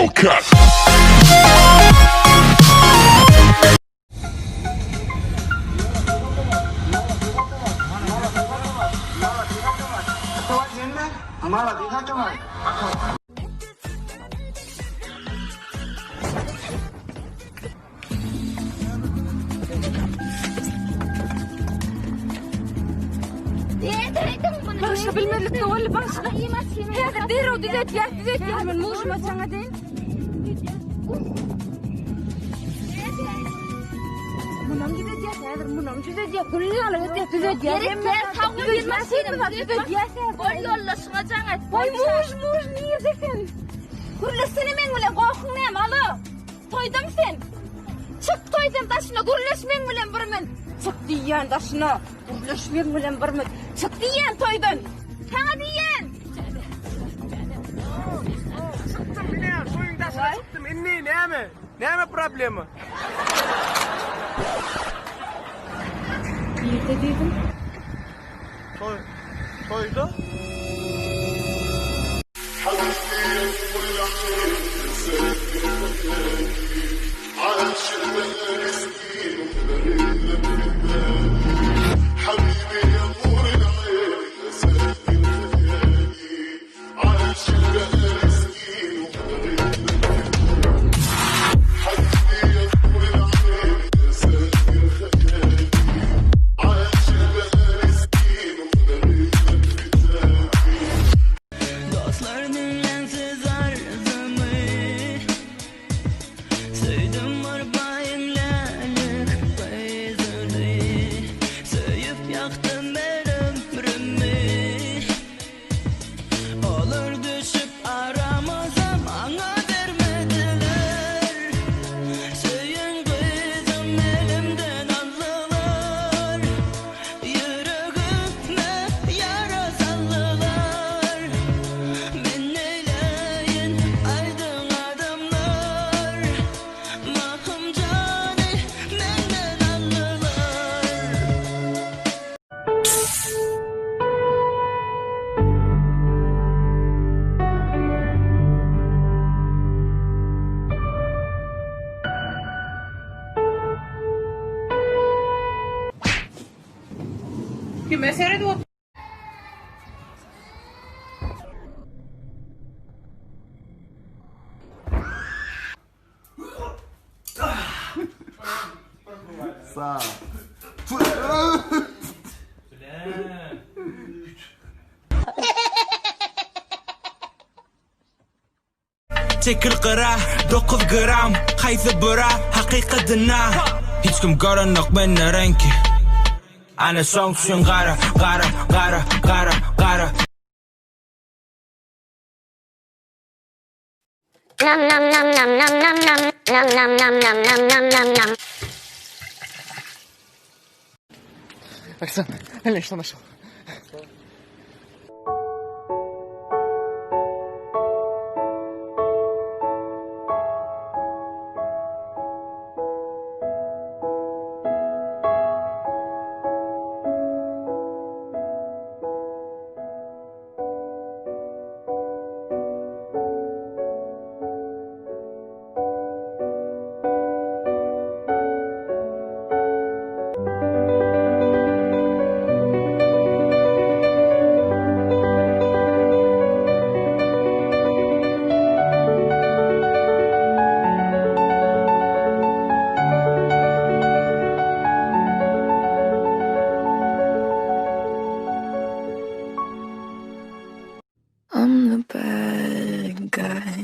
Hellcat. Başka bilmedik de öyle başka. Hadi dero düzelt ya hemen muşuma sana değil. Bunam düzelt ya hadi bunam düzelt ya kullanalım düzelt ya. Gerek ya tavuğu bilmezsin düzelt ya. Gol yollasına canat. Vay muş niye dekin? Gürleşsene men bilen korkun ne malı? Toydun sen. Çık toydun taşına gürleşmen bilen bir men. Çık diyen taşına. Kurleşmen bilen bir men. Çık diyen toydun. Sana diyen. Çıktım bile, soyun taşına çıktım. Ne mi problemi? Nerede dedim? Toydu. Bir mesele de o. Sağ ol. Çekil qıra 9 gram Qaysi bura haqiqatına Hiç kim görünük menne renki Ana son üçün qara Nam nam nam nam nam nam nam nam nam nam nam nam nam nam nam. Оксана, Эльна, что нашел? I'm the bad guy.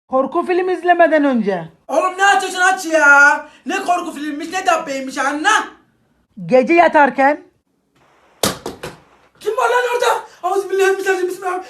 Korku film izlemeden önce. Oğlum ne açıyorsun aç ya. Ne korku filmmiş ne dabbeymiş anla. Gece yatarken. Kim var lan orada? Bismillahirrahmanirrahim.